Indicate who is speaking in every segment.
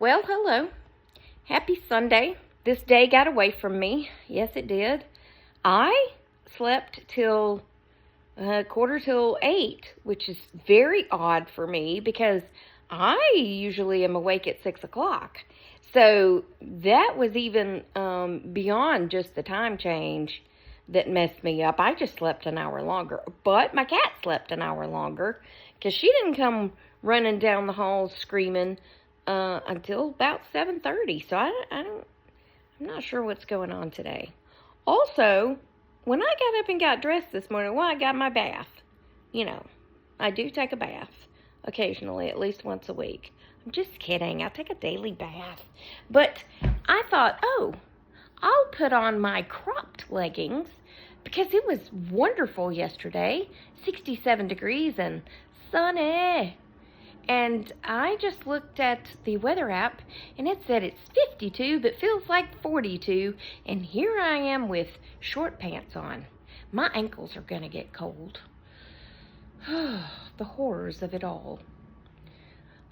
Speaker 1: Well, hello. Happy Sunday. This day got away from me. Yes, it did. I slept till quarter till 8, which is very odd for me because I usually am awake at 6 o'clock. So that was even beyond just the time change that messed me up. I just slept an hour longer. But my cat slept an hour longer because she didn't come running down the hall screaming until about 7:30. So I'm not sure what's going on today. Also, when I got up and got dressed this morning, well, I got my bath. You know, I do take a bath occasionally, at least once a week. I'm just kidding. I take a daily bath. But I thought, oh, I'll put on my cropped leggings because it was wonderful yesterday, 67 degrees and sunny. And I just looked at the weather app and it said it's 52 but feels like 42. And here I am with short pants on. My ankles are going to get cold. The horrors of it all.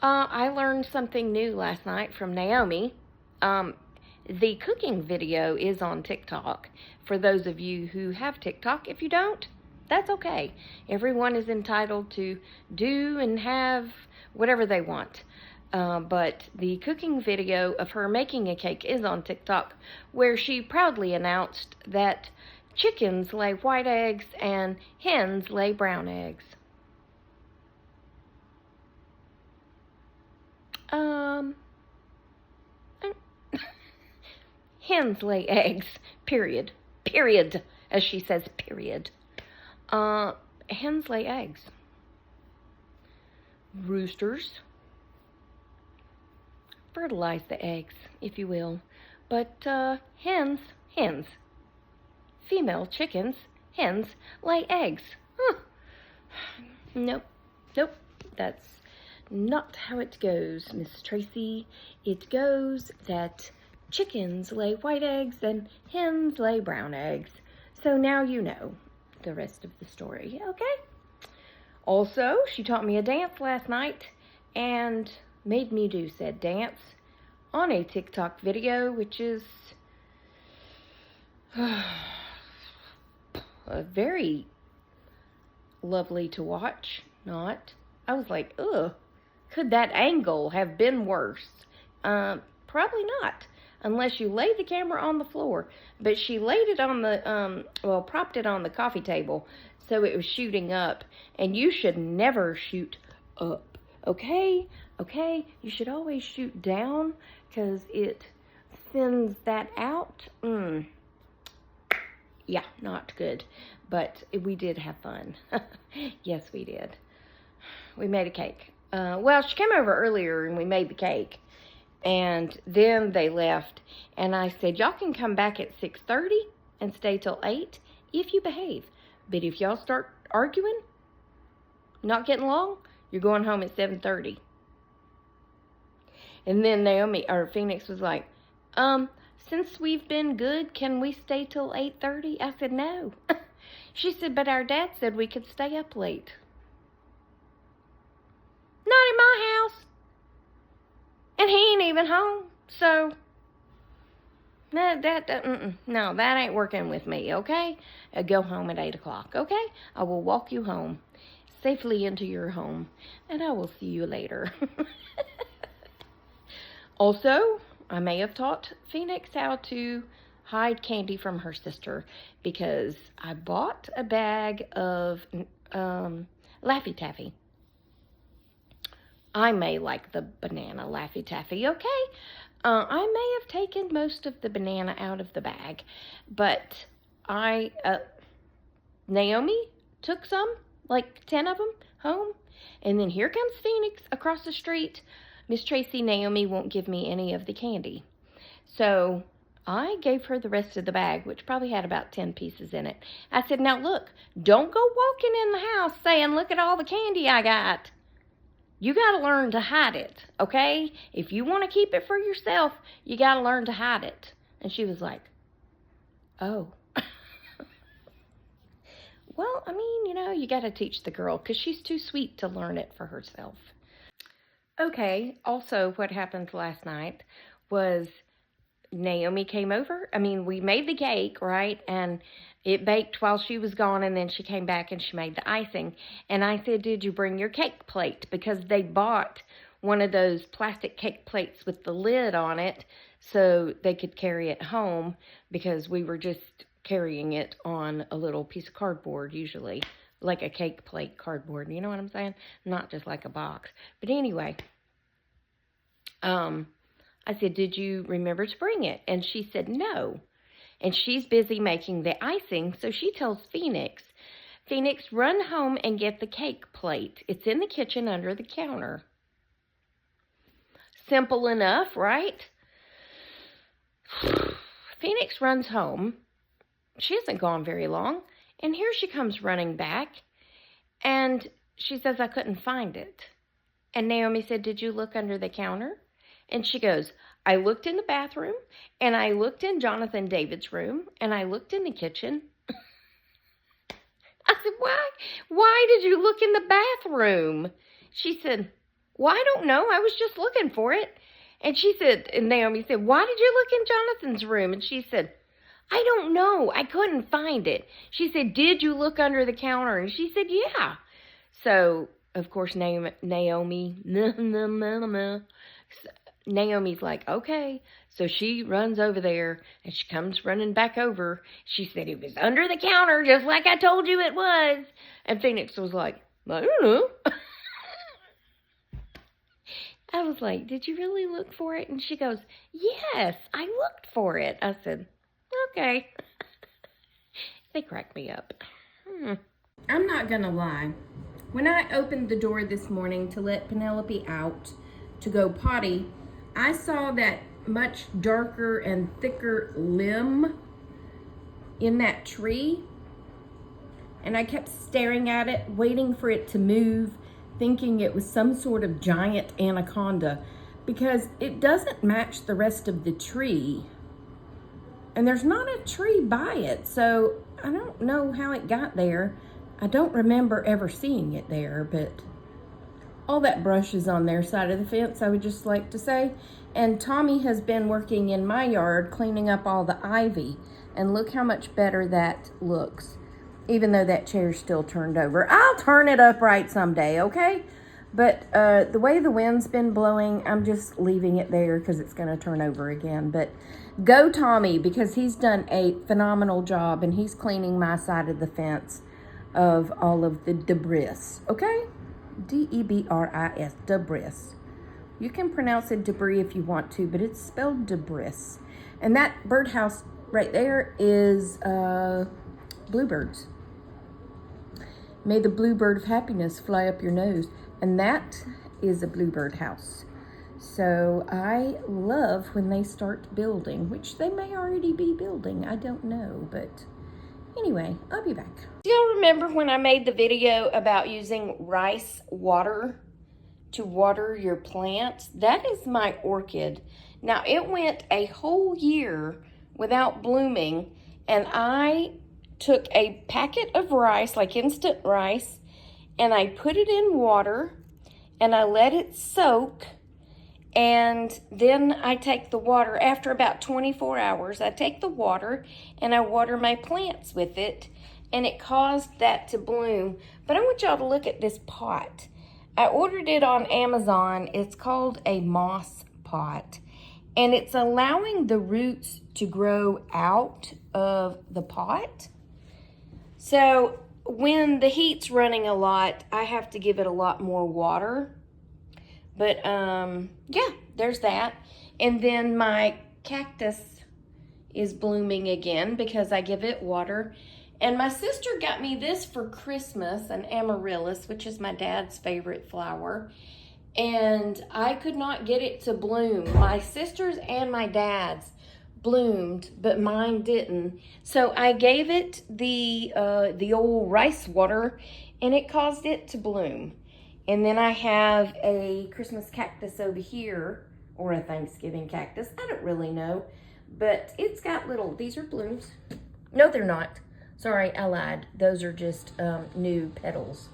Speaker 1: I learned something new last night from Naomi. The cooking video is on TikTok. For those of you who have TikTok, if you don't, that's okay. Everyone is entitled to do and have whatever they want. But the cooking video of her making a cake is on TikTok, where she proudly announced that chickens lay white eggs and hens lay brown eggs. Hens lay eggs, period. Period, as she says, period. Hens lay eggs. Roosters fertilize the eggs, if you will. But hens. Female chickens, hens, lay eggs. Huh. Nope. That's not how it goes, Miss Tracy. It goes that chickens lay white eggs and hens lay brown eggs. So now you know the rest of the story, okay? Also, she taught me a dance last night and made me do said dance on a TikTok video, which is very lovely to watch. I was like, ugh, could that angle have been worse? Probably not, unless you lay the camera on the floor. But she laid it on the, propped it on the coffee table so it was shooting up. And you should never shoot up, okay? Okay? You should always shoot down because it thins that out. Yeah, not good. But we did have fun. Yes, we did. We made a cake. She came over earlier and we made the cake. And then they left. And I said, y'all can come back at 6:30 and stay till 8 if you behave. But if y'all start arguing, not getting along, you're going home at 7:30. And then Phoenix was like, since we've been good, can we stay till 8:30? I said, no. She said, but our dad said we could stay up late. Not in my house. And he ain't even home. So, no, that ain't working with me, okay? Go home at 8 o'clock, okay? I will walk you home, safely into your home, and I will see you later. Also, I may have taught Phoenix how to hide candy from her sister because I bought a bag of Laffy Taffy. I may like the banana Laffy Taffy, okay? I may have taken most of the banana out of the bag, but Naomi took some, like 10 of them, home, and then here comes Phoenix across the street. Miss Tracy, Naomi won't give me any of the candy. So I gave her the rest of the bag, which probably had about 10 pieces in it. I said, now look, don't go walking in the house saying, look at all the candy I got. You got to learn to hide it, okay? If you want to keep it for yourself, you got to learn to hide it. And she was like, oh. Well, I mean, you got to teach the girl because she's too sweet to learn it for herself. Okay, also what happened last night was Naomi came over. I mean, we made the cake, right? And it baked while she was gone, and then she came back and she made the icing. And I said, "Did you bring your cake plate?" Because they bought one of those plastic cake plates with the lid on it so they could carry it home, because we were just carrying it on a little piece of cardboard, usually, like a cake plate cardboard. You know what I'm saying? Not just like a box. But anyway, I said, "Did you remember to bring it?" And she said, "No." And she's busy making the icing, so she tells Phoenix, "Phoenix, run home and get the cake plate. It's in the kitchen under the counter." Simple enough, right? Phoenix runs home. She hasn't gone very long, and here she comes running back, and she says, "I couldn't find it." And Naomi said, "Did you look under the counter?" And she goes, "I looked in the bathroom, and I looked in Jonathan David's room, and I looked in the kitchen." I said, Why did you look in the bathroom?" She said, "Well, I don't know. I was just looking for it." And she said, and Naomi said, "Why did you look in Jonathan's room?" And she said, "I don't know. I couldn't find it." She said, "Did you look under the counter?" And she said, "Yeah." So, of course, Naomi's like, "Okay." So she runs over there, and she comes running back over. She said, "It was under the counter, just like I told you it was." And Phoenix was like, "I don't know." I was like, "Did you really look for it?" And she goes, "Yes, I looked for it." I said, "Okay." They cracked me up. I'm not going to lie. When I opened the door this morning to let Penelope out to go potty, I saw that much darker and thicker limb in that tree, and I kept staring at it, waiting for it to move, thinking it was some sort of giant anaconda, because it doesn't match the rest of the tree, and there's not a tree by it, so I don't know how it got there. I don't remember ever seeing it there, but all that brush is on their side of the fence, I would just like to say. And Tommy has been working in my yard cleaning up all the ivy. And look how much better that looks, even though that chair's still turned over. I'll turn it upright someday, okay? But the way the wind's been blowing, I'm just leaving it there because it's going to turn over again. But go Tommy, because he's done a phenomenal job, and he's cleaning my side of the fence of all of the debris, okay? D-E-B-R-I-S, debris. You can pronounce it debris if you want to, but it's spelled debris. And that birdhouse right there is bluebirds. May the bluebird of happiness fly up your nose. And that is a bluebird house. So I love when they start building, which they may already be building. I don't know, but anyway, I'll be back. Do y'all remember when I made the video about using rice water to water your plants? That is my orchid. Now, it went a whole year without blooming, and I took a packet of rice, like instant rice, and I put it in water, and I let it soak, and then I take the water, after about 24 hours, I take the water, and I water my plants with it, and it caused that to bloom. But I want y'all to look at this pot. I ordered it on Amazon. It's called a moss pot, and it's allowing the roots to grow out of the pot. So when the heat's running a lot, I have to give it a lot more water. But yeah, there's that. And then my cactus is blooming again because I give it water. And my sister got me this for Christmas, an amaryllis, which is my dad's favorite flower. And I could not get it to bloom. My sister's and my dad's bloomed, but mine didn't. So I gave it the old rice water, and it caused it to bloom. And then I have a Christmas cactus over here, or a Thanksgiving cactus. I don't really know, but it's got little, these are blooms. No, they're not. Sorry, I lied. Those are just new petals.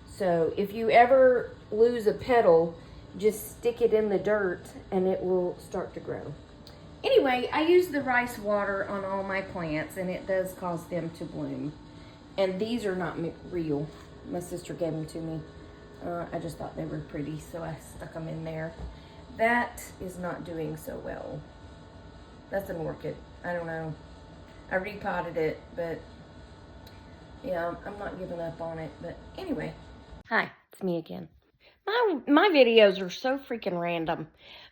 Speaker 1: So if you ever lose a petal, just stick it in the dirt and it will start to grow. Anyway, I use the rice water on all my plants, and it does cause them to bloom. And these are not real. My sister gave them to me. I just thought they were pretty, so I stuck them in there. That is not doing so well. That's an orchid. I don't know. I repotted it, but yeah, I'm not giving up on it. But anyway. Hi, it's me again. My videos are so freaking random,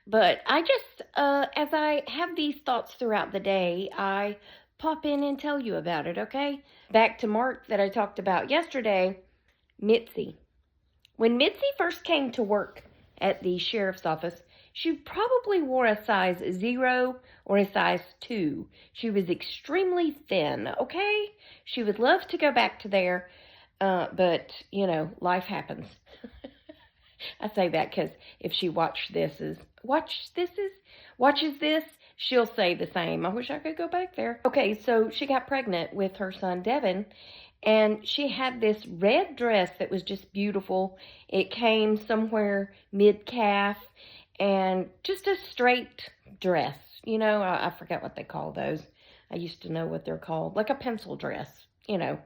Speaker 1: but I just, as I have these thoughts throughout the day, I pop in and tell you about it, okay? Back to Mark that I talked about yesterday, Mitzi. When Mitzi first came to work at the sheriff's office, she probably wore a size 0 or a size 2. She was extremely thin, okay? She would love to go back to there, but, you know, life happens. I say that because if she watches this, she'll say the same. I wish I could go back there. Okay, so she got pregnant with her son, Devin, and she had this red dress that was just beautiful. It came somewhere mid-calf, and just a straight dress. You know, I forget what they call those. I used to know what they're called. Like a pencil dress, you know.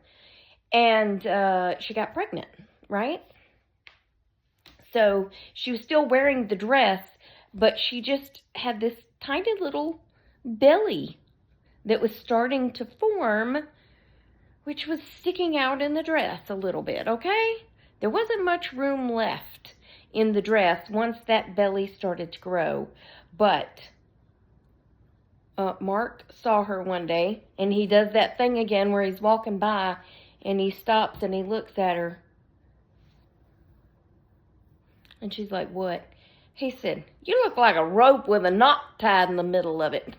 Speaker 1: And she got pregnant, right? So she was still wearing the dress, but she just had this tiny little belly that was starting to form, which was sticking out in the dress a little bit, okay? There wasn't much room left in the dress once that belly started to grow, but Mark saw her one day, and he does that thing again where he's walking by, and he stops and he looks at her. And she's like, what? He said, you look like a rope with a knot tied in the middle of it.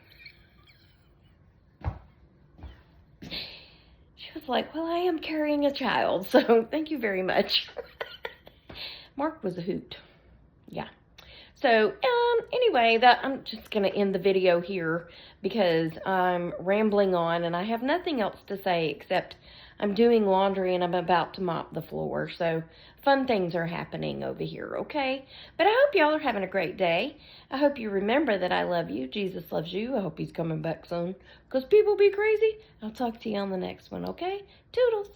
Speaker 1: She was like, well, I am carrying a child, so thank you very much. Mark was a hoot. Yeah. So, anyway, I'm just going to end the video here because I'm rambling on and I have nothing else to say except I'm doing laundry and I'm about to mop the floor. So, fun things are happening over here, okay? But I hope y'all are having a great day. I hope you remember that I love you. Jesus loves you. I hope he's coming back soon because people be crazy. I'll talk to you on the next one, okay? Toodles.